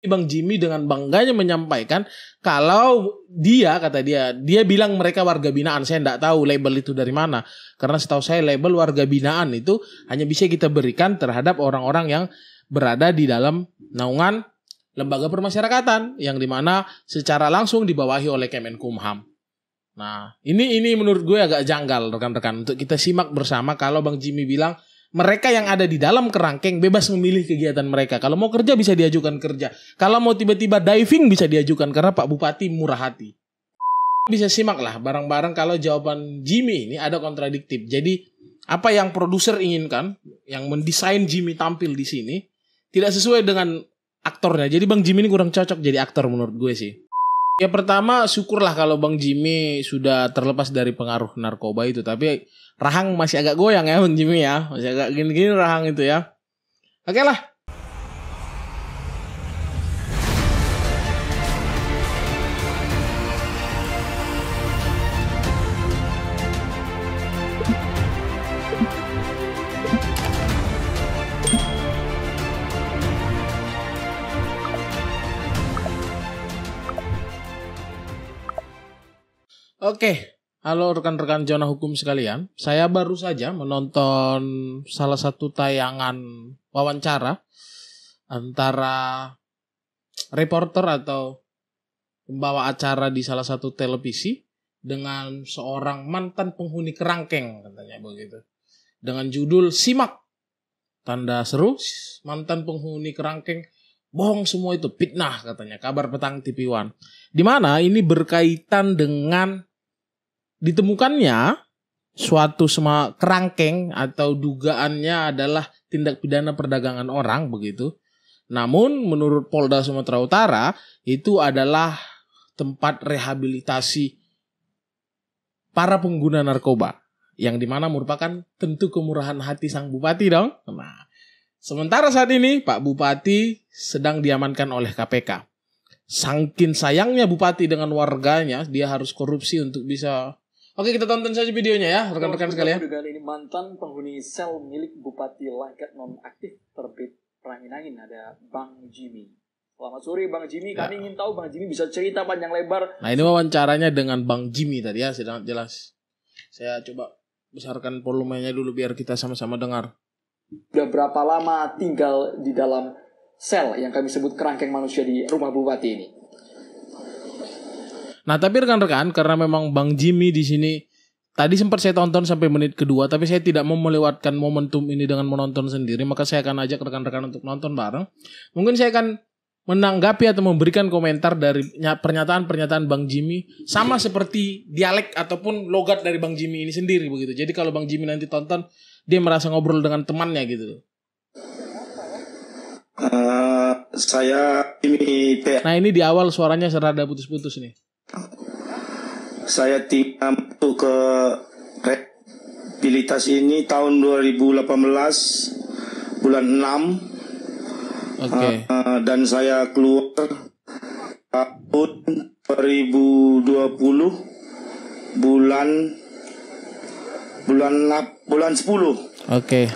Bang Jimmy dengan bangganya menyampaikan kalau kata dia bilang mereka warga binaan. Saya tidak tahu label itu dari mana, karena setahu saya label warga binaan itu hanya bisa kita berikan terhadap orang-orang yang berada di dalam naungan lembaga permasyarakatan yang dimana secara langsung dibawahi oleh Kemenkumham. Nah, ini menurut gue agak janggal rekan-rekan untuk kita simak bersama. Kalau Bang Jimmy bilang mereka yang ada di dalam kerangkeng bebas memilih kegiatan mereka. Kalau mau kerja bisa diajukan kerja. Kalau mau tiba-tiba diving bisa diajukan karena Pak Bupati murah hati. Bisa simak lah bareng-bareng kalau jawaban Jimmy ini ada kontradiktif. Jadi apa yang produser inginkan, yang mendesain Jimmy tampil di sini tidak sesuai dengan aktornya. Jadi Bang Jimmy ini kurang cocok jadi aktor menurut gue sih. Ya pertama syukurlah kalau Bang Jimmy sudah terlepas dari pengaruh narkoba itu. Tapi rahang masih agak goyang ya Bang Jimmy ya. Masih agak gini-gini rahang itu ya. Oke lah. Oke. Halo rekan-rekan zona hukum sekalian, saya baru saja menonton salah satu tayangan wawancara antara reporter atau pembawa acara di salah satu televisi dengan seorang mantan penghuni kerangkeng katanya begitu. Dengan judul Simak, tanda seru, mantan penghuni kerangkeng, bohong semua itu, fitnah katanya, kabar petang TV One. Di mana ini berkaitan dengan ditemukannya suatu kerangkeng atau dugaannya adalah tindak pidana perdagangan orang begitu. Namun menurut Polda Sumatera Utara itu adalah tempat rehabilitasi para pengguna narkoba yang dimana merupakan tentu kemurahan hati sang bupati dong. Nah, sementara saat ini Pak Bupati sedang diamankan oleh KPK. Saking sayangnya Bupati dengan warganya, dia harus korupsi untuk bisa. Oke, kita tonton saja videonya ya, rekan-rekan sekalian. Dengan ini mantan penghuni sel milik Bupati Langkat nonaktif terbit angin-angin, ada Bang Jimmy. Selamat sore Bang Jimmy, kami ingin tahu Bang Jimmy bisa cerita panjang lebar. Nah, ini wawancaranya dengan Bang Jimmy tadi ya, sudah jelas. Saya coba besarkan volumenya dulu biar kita sama-sama dengar. Sudah berapa lama tinggal di dalam sel yang kami sebut kerangkeng manusia di rumah Bupati ini? Nah, tapi rekan-rekan, karena memang Bang Jimmy di sini tadi sempat saya tonton sampai menit kedua, tapi saya tidak mau melewatkan momentum ini dengan menonton sendiri, maka saya akan ajak rekan-rekan untuk nonton bareng. Mungkin saya akan menanggapi atau memberikan komentar dari pernyataan-pernyataan Bang Jimmy sama seperti dialek ataupun logat dari Bang Jimmy ini sendiri begitu. Jadi kalau Bang Jimmy nanti tonton, dia merasa ngobrol dengan temannya gitu. Saya ini. Nah, ini di awal suaranya serada putus-putus nih. Saya tinggal masuk ke rehabilitasi ini tahun 2018 bulan 6. Oke. Dan saya keluar tahun 2020 bulan 10. Oke.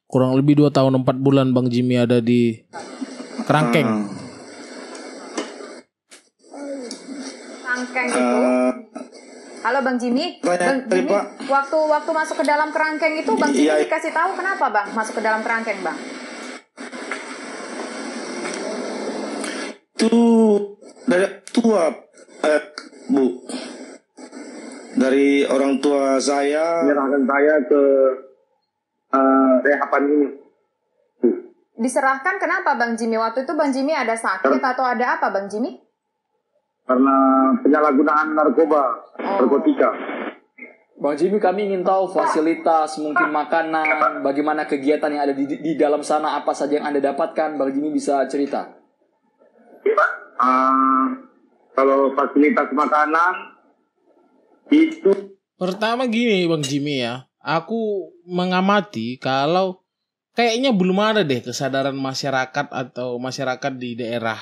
Kurang lebih 2 tahun 4 bulan Bang Jimmy ada di kerangkeng. Itu. Halo Bang Jimmy. Bang Jimmy, waktu masuk ke dalam kerangkeng itu Bang Jimmy dikasih tahu kenapa Bang masuk ke dalam kerangkeng Bang? Itu dari tua Bu. Dari orang tua saya menyerahkan saya ke rehaban ini. Diserahkan kenapa Bang Jimmy? Waktu itu Bang Jimmy ada sakit atau ada apa Bang Jimmy? Karena penyalahgunaan narkotika. Bang Jimmy, kami ingin tahu fasilitas, mungkin makanan, bagaimana kegiatan yang ada di dalam sana, apa saja yang Anda dapatkan, Bang Jimmy bisa cerita. Kalau fasilitas makanan itu pertama gini Bang Jimmy ya, aku mengamati kalau kayaknya belum ada deh kesadaran masyarakat atau masyarakat di daerah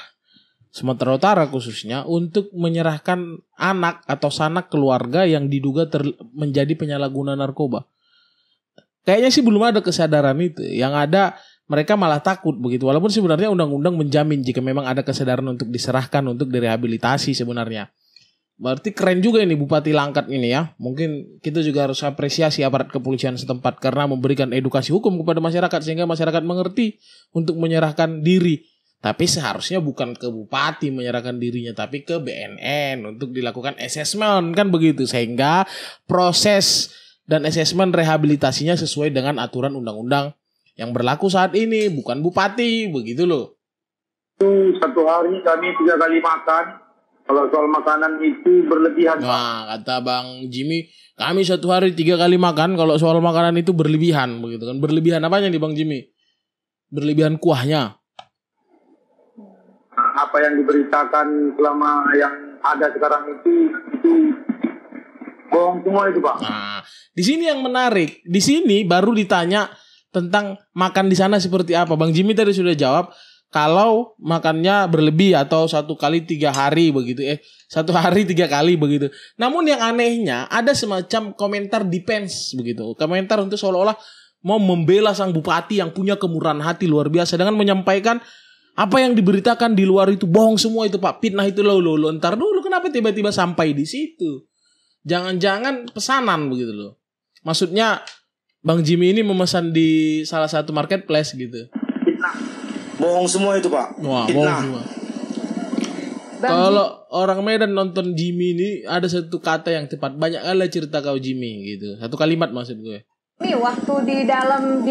Sumatera Utara khususnya untuk menyerahkan anak atau sanak keluarga yang diduga menjadi penyalahguna narkoba. Kayaknya sih belum ada kesadaran itu. Yang ada mereka malah takut begitu. Walaupun sebenarnya undang-undang menjamin jika memang ada kesadaran untuk diserahkan untuk direhabilitasi sebenarnya. Berarti keren juga ini Bupati Langkat ini ya. Mungkin kita juga harus apresiasi aparat kepolisian setempat karena memberikan edukasi hukum kepada masyarakat sehingga masyarakat mengerti untuk menyerahkan diri. Tapi seharusnya bukan ke bupati menyerahkan dirinya, tapi ke BNN untuk dilakukan asesmen kan begitu. Sehingga proses dan asesmen rehabilitasinya sesuai dengan aturan undang-undang yang berlaku saat ini, bukan bupati, begitu loh. Satu hari kami 3 kali makan. Kalau soal makanan itu berlebihan. Wah, kata Bang Jimmy, kami 1 hari 3 kali makan. Kalau soal makanan itu berlebihan, begitu kan? Berlebihan apanya nih Bang Jimmy? Berlebihan kuahnya. Apa yang diberitakan selama yang ada sekarang itu bohong semua itu, Pak. Nah, di sini yang menarik. Di sini baru ditanya tentang makan di sana seperti apa. Bang Jimmy tadi sudah jawab kalau makannya berlebih atau 1 kali 3 hari begitu 1 hari 3 kali begitu. Namun yang anehnya ada semacam komentar defense begitu. Komentar untuk seolah-olah mau membela sang bupati yang punya kemurahan hati luar biasa dengan menyampaikan apa yang diberitakan di luar itu bohong semua itu Pak. Fitnah itu lo entar dulu kenapa tiba-tiba sampai di situ? Jangan-jangan pesanan begitu loh. Maksudnya Bang Jimmy ini memesan di salah satu marketplace gitu. Fitnah. Bohong semua itu Pak. Wah, bohong semua. Kalau orang Medan nonton Jimmy ini ada satu kata yang tepat. Banyak kali cerita kau Jimmy gitu. Satu kalimat maksud gue. Nih waktu di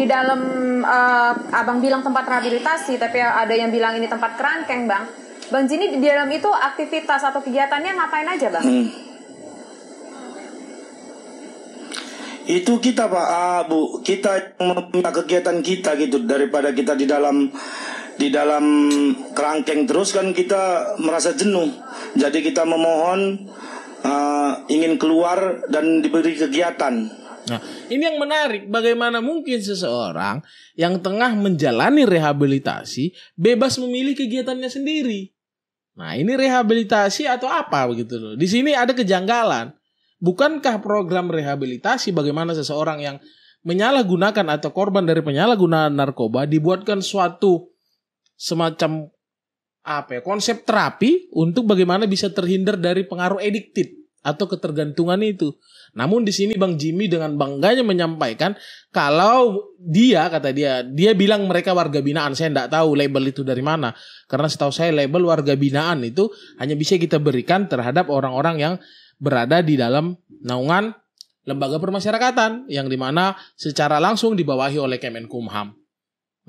dalam abang bilang tempat rehabilitasi, tapi ada yang bilang ini tempat kerangkeng bang. Bang Jimmy di dalam itu aktivitas atau kegiatannya ngapain aja bang? Itu kita Pak, Bu, kita punya kegiatan kita gitu daripada kita di dalam kerangkeng terus kan kita merasa jenuh. Jadi kita memohon ingin keluar dan diberi kegiatan. Nah, ini yang menarik. Bagaimana mungkin seseorang yang tengah menjalani rehabilitasi bebas memilih kegiatannya sendiri? Nah, ini rehabilitasi atau apa begitu loh. Di sini ada kejanggalan. Bukankah program rehabilitasi bagaimana seseorang yang menyalahgunakan atau korban dari penyalahgunaan narkoba dibuatkan suatu semacam konsep terapi untuk bagaimana bisa terhindar dari pengaruh adiktif atau ketergantungan itu. Namun di sini Bang Jimmy dengan bangganya menyampaikan kalau kata dia bilang mereka warga binaan. Saya tidak tahu label itu dari mana. Karena setahu saya label warga binaan itu hanya bisa kita berikan terhadap orang-orang yang berada di dalam naungan lembaga permasyarakatan yang dimana secara langsung dibawahi oleh Kemenkumham.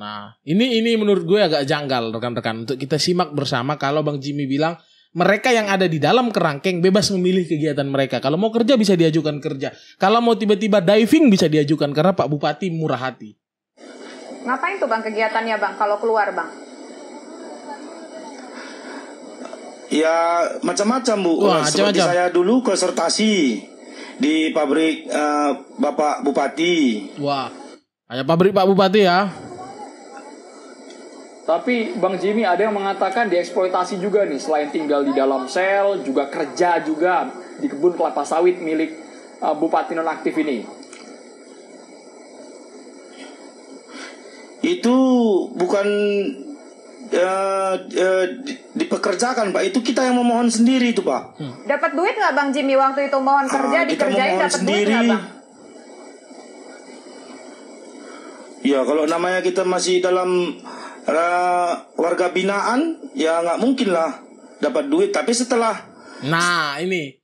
Nah, ini menurut gue agak janggal rekan-rekan untuk kita simak bersama kalau Bang Jimmy bilang mereka yang ada di dalam kerangkeng bebas memilih kegiatan mereka. Kalau mau kerja bisa diajukan kerja. Kalau mau tiba-tiba diving bisa diajukan karena Pak Bupati murah hati. Ngapain tuh bang kegiatannya bang kalau keluar bang? Ya macam-macam Bu. Wah, seperti macam-macam. saya dulu konsertasi di pabrik Bapak Bupati. Wah, hanya pabrik Pak Bupati ya. Tapi Bang Jimmy ada yang mengatakan dieksploitasi juga nih. Selain tinggal di dalam sel, juga kerja juga di kebun kelapa sawit milik Bupati nonaktif ini. Itu bukan dipekerjakan Pak. Itu kita yang memohon sendiri itu Pak. Dapat duit nggak bang Jimmy waktu itu mohon kerja dikerjain dapat duit nggak bang? Ya kalau namanya kita masih dalam warga binaan ya nggak mungkin lah dapat duit. Tapi setelah ini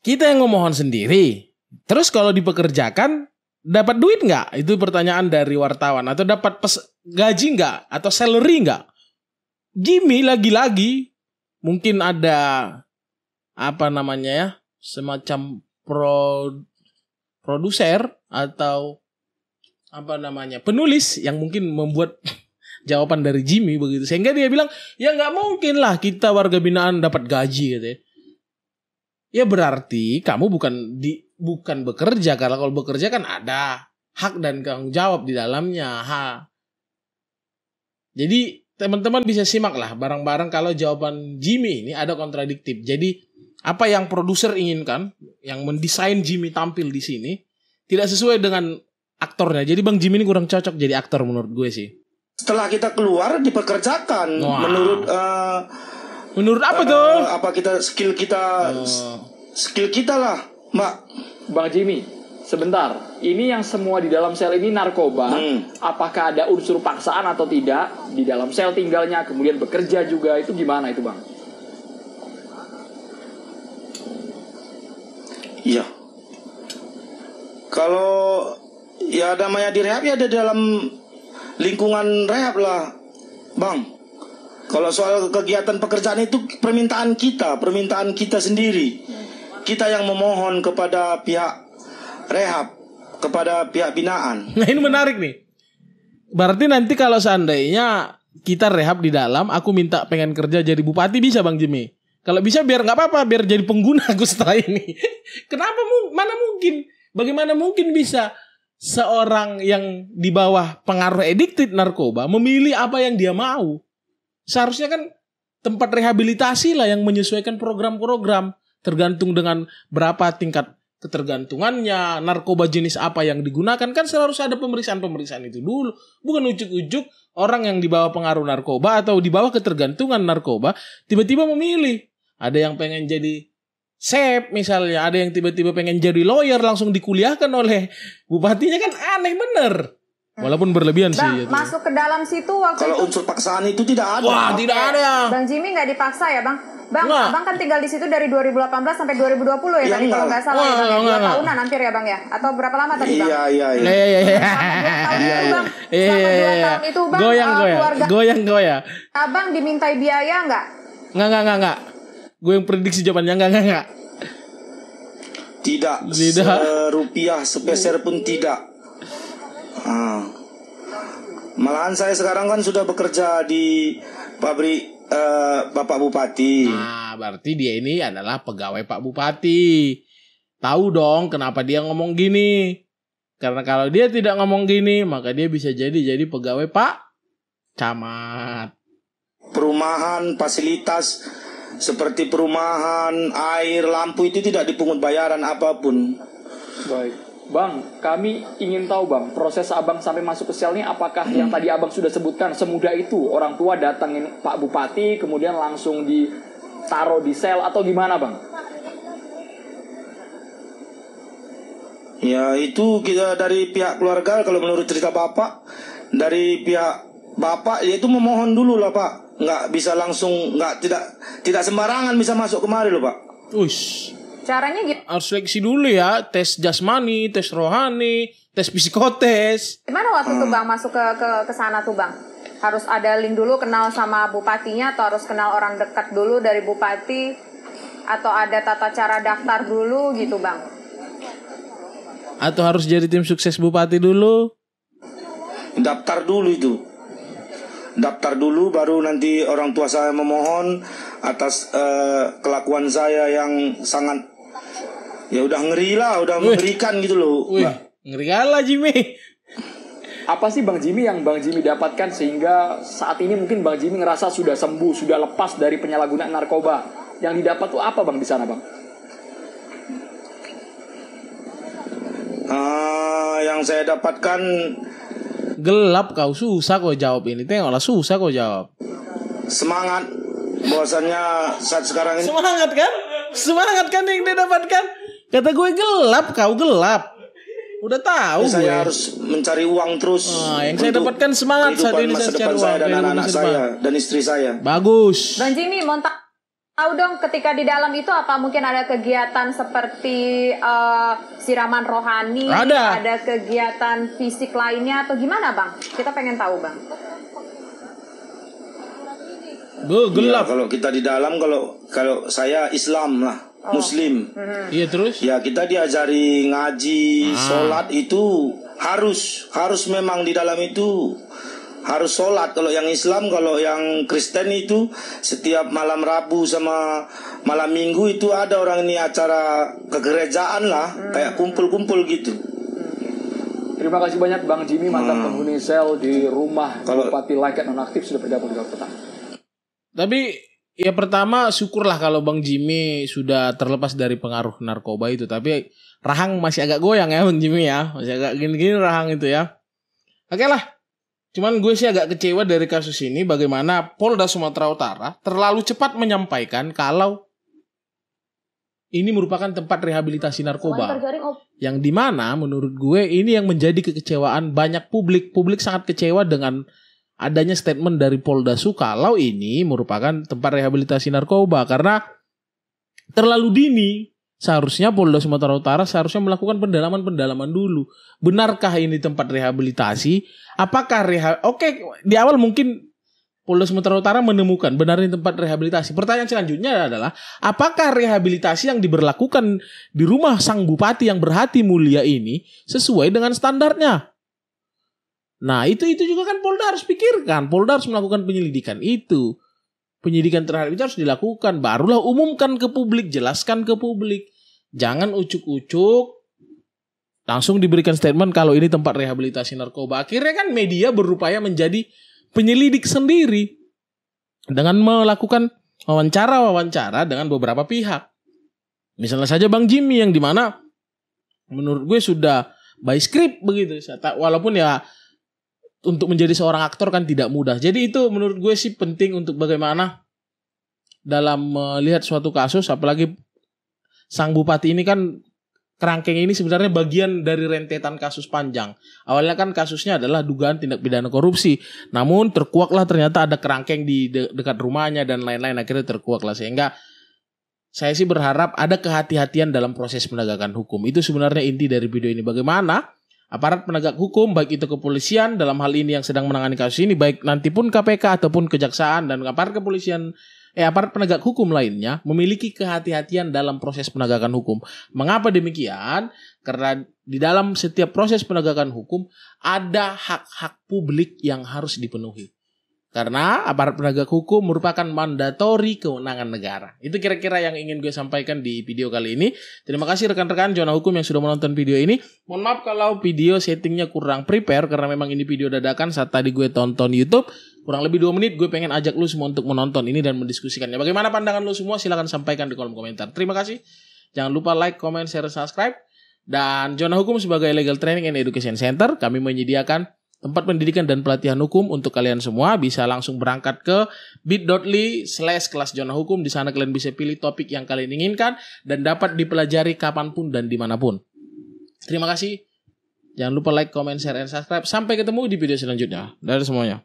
kita yang memohon sendiri. Terus kalau dipekerjakan dapat duit nggak? Itu pertanyaan dari wartawan. Atau dapat gaji nggak? Atau salary nggak? Jimmy lagi-lagi mungkin ada semacam produser atau penulis yang mungkin membuat jawaban dari Jimmy begitu. Sehingga dia bilang, ya nggak mungkin lah kita warga binaan dapat gaji gitu ya. Ya berarti kamu bukan bekerja. Karena kalau bekerja kan ada hak dan tanggung jawab di dalamnya. Jadi teman-teman bisa simak lah bareng-bareng kalau jawaban Jimmy ini ada kontradiktif. Jadi apa yang produser inginkan, yang mendesain Jimmy tampil di sini tidak sesuai dengan aktornya. Jadi Bang Jimmy ini kurang cocok jadi aktor menurut gue sih. Setelah kita keluar dipekerjakan. Wah. Menurut apa tuh? Apa kita skill kita lah, Mbak. Bang Jimmy, sebentar. Ini yang semua di dalam sel ini narkoba. Apakah ada unsur paksaan atau tidak di dalam sel tinggalnya, kemudian bekerja juga, itu gimana itu, Bang? Iya. Kalau ya namanya di rehab ya ada dalam lingkungan rehab lah, Bang. Kalau soal kegiatan pekerjaan itu permintaan kita sendiri. Kita yang memohon kepada pihak rehab, kepada pihak binaan. Nah, ini menarik nih. Berarti nanti kalau seandainya kita rehab di dalam, aku minta pengen kerja jadi bupati, bisa Bang Jimmy? Kalau bisa biar nggak apa-apa, biar jadi pengguna aku setelah ini. Kenapa? Mana mungkin? Bagaimana mungkin bisa seorang yang di bawah pengaruh addicted narkoba memilih apa yang dia mau? Seharusnya kan tempat rehabilitasi lah yang menyesuaikan program-program tergantung dengan berapa tingkat ketergantungannya, narkoba jenis apa yang digunakan. Kan seharusnya ada pemeriksaan itu dulu. Bukan ujuk-ujuk orang yang di bawah pengaruh narkoba atau di bawah ketergantungan narkoba tiba-tiba memilih. Ada yang pengen jadi chef misalnya, ada yang tiba-tiba pengen jadi lawyer langsung dikuliahkan oleh bupatinya, kan aneh bener. Walaupun berlebihan Bang, sih. masuk ke dalam situ waktu Kalau itu. unsur paksaan itu tidak ada. Wah, tidak ada. Bang Jimmy nggak dipaksa ya, Bang? Bang, Nggak. Abang kan tinggal di situ dari 2018 sampai 2020 ya, Ya, tadi kalau nggak salah ya, Bang. Ya? 2 enggak. tahunan hampir ya, Bang ya? Atau berapa lama tadi, Bang? Iya. Iya. Selama 2 tahun itu, Bang, Goyang. Abang dimintai biaya nggak? Enggak. Gue yang prediksi jawabannya enggak. Tidak. Serupiah sepeser pun tidak. Malahan saya sekarang kan sudah bekerja di pabrik Bapak Bupati. Nah, berarti dia ini adalah pegawai Pak Bupati. Tahu dong kenapa dia ngomong gini. Karena kalau dia tidak ngomong gini, maka dia bisa jadi pegawai Pak Camat. Perumahan, fasilitas seperti perumahan, air, lampu itu tidak dipungut bayaran apapun. Baik. Bang, kami ingin tahu, Bang, proses Abang sampai masuk ke sel ini apakah yang tadi Abang sudah sebutkan semudah itu? Orang tua datangin Pak Bupati, kemudian langsung ditaruh di sel atau gimana, Bang? Ya itu kita dari pihak keluarga, kalau menurut cerita Bapak, dari pihak Bapak ya itu memohon dulu lah Pak. Nggak bisa langsung, tidak sembarangan bisa masuk kemari loh Pak. Uish. Caranya gitu. Harus seleksi dulu ya, tes jasmani, tes rohani, tes psikotes. Gimana waktu itu Bang masuk ke sana tuh, Bang? Harus ada link dulu, kenal sama bupatinya, atau harus kenal orang dekat dulu dari bupati, atau ada tata cara daftar dulu gitu, Bang? Atau harus jadi tim sukses bupati dulu? Daftar dulu itu. Daftar dulu baru nanti orang tua saya memohon atas kelakuan saya yang sangat ya udah ngeri lah, udah mengerikan gitu loh. Wih, ngeri kalah Jimmy. Apa sih Bang Jimmy yang Bang Jimmy dapatkan sehingga saat ini mungkin Bang Jimmy ngerasa sudah sembuh, sudah lepas dari penyalahgunaan narkoba? Yang didapat tuh apa Bang di sana, Bang? Yang saya dapatkan Gelap kau, susah kau jawab ini. Tengoklah, susah kau jawab. semangat. Bahwasannya saat sekarang ini Semangat kan yang dia dapatkan. Kata gue gelap, kau gelap. Udah tahu gue. saya harus mencari uang terus. Yang saya dapatkan semangat saat ini masa saya depan cari saya uang. dan Kehidupan anak masa saya depan. dan istri saya. Bagus. Bang Jimmy, mau tahu dong ketika di dalam itu apa mungkin ada kegiatan seperti siraman rohani, ada kegiatan fisik lainnya atau gimana Bang? Kita pengen tahu Bang. Gelap. Ya, kalau kita di dalam, kalau saya Islam lah, Muslim. Iya terus? Ya kita diajari ngaji, sholat itu harus memang di dalam itu harus sholat. Kalau yang Islam, kalau yang Kristen itu setiap malam Rabu sama malam Minggu itu ada orang ini acara kegerejaan lah, kayak kumpul-kumpul gitu. Terima kasih banyak Bang Jimmy, mantan penghuni sel di rumah Bupati Langkat nonaktif sudah bergabung di Petang. Tapi Ya pertama syukurlah kalau Bang Jimmy sudah terlepas dari pengaruh narkoba itu. Tapi rahang masih agak goyang ya Bang Jimmy ya. Masih agak gini-gini rahang itu ya. Oke lah. Cuman gue sih agak kecewa dari kasus ini. Bagaimana Polda Sumatera Utara terlalu cepat menyampaikan kalau ini merupakan tempat rehabilitasi narkoba. Yang dimana menurut gue ini yang menjadi kekecewaan banyak publik. Publik sangat kecewa dengan adanya statement dari Polda Su kalau ini merupakan tempat rehabilitasi narkoba. Karena terlalu dini. Seharusnya Polda Sumatera Utara seharusnya melakukan pendalaman-pendalaman dulu. Benarkah ini tempat rehabilitasi? Apakah Oke, di awal mungkin Polda Sumatera Utara menemukan benar ini tempat rehabilitasi. Pertanyaan selanjutnya adalah, apakah rehabilitasi yang diberlakukan di rumah sang bupati yang berhati mulia ini sesuai dengan standarnya? Nah, itu juga kan Polda harus pikirkan. Polda harus melakukan penyelidikan itu. Penyidikan terhadap itu harus dilakukan. Barulah umumkan ke publik, jelaskan ke publik. Jangan ucuk-ucuk langsung diberikan statement kalau ini tempat rehabilitasi narkoba. Akhirnya kan media berupaya menjadi penyelidik sendiri dengan melakukan wawancara dengan beberapa pihak. Misalnya saja Bang Jimmy yang dimana menurut gue sudah by script begitu. Walaupun ya untuk menjadi seorang aktor kan tidak mudah. Jadi itu menurut gue sih penting untuk bagaimana dalam melihat suatu kasus, apalagi sang bupati ini kan kerangkeng ini sebenarnya bagian dari rentetan kasus panjang. Awalnya kan kasusnya adalah dugaan tindak pidana korupsi. Namun terkuaklah ternyata ada kerangkeng di dekat rumahnya dan lain-lain. Akhirnya terkuaklah. Sehingga saya sih berharap ada kehati-hatian dalam proses penegakan hukum. Itu sebenarnya inti dari video ini. Bagaimana aparat penegak hukum, baik itu kepolisian dalam hal ini yang sedang menangani kasus ini, baik nanti pun KPK ataupun kejaksaan dan aparat kepolisian, aparat penegak hukum lainnya memiliki kehati-hatian dalam proses penegakan hukum. Mengapa demikian? Karena di dalam setiap proses penegakan hukum ada hak-hak publik yang harus dipenuhi. Karena aparat penegak hukum merupakan mandatori kewenangan negara. Itu kira-kira yang ingin gue sampaikan di video kali ini. Terima kasih rekan-rekan Zona Hukum yang sudah menonton video ini. Mohon maaf kalau video settingnya kurang prepare karena memang ini video dadakan saat tadi gue tonton YouTube. Kurang lebih 2 menit gue pengen ajak lu semua untuk menonton ini dan mendiskusikannya. Bagaimana pandangan lu semua? Silahkan sampaikan di kolom komentar. Terima kasih. Jangan lupa like, comment, share, subscribe. Dan Zona Hukum sebagai Legal Training and Education Center, kami menyediakan tempat pendidikan dan pelatihan hukum untuk kalian semua. Bisa langsung berangkat ke bit.ly/kelas Zona Hukum. Di sana kalian bisa pilih topik yang kalian inginkan dan dapat dipelajari kapanpun dan dimanapun. Terima kasih. Jangan lupa like, comment, share, dan subscribe. Sampai ketemu di video selanjutnya. Dadah semuanya.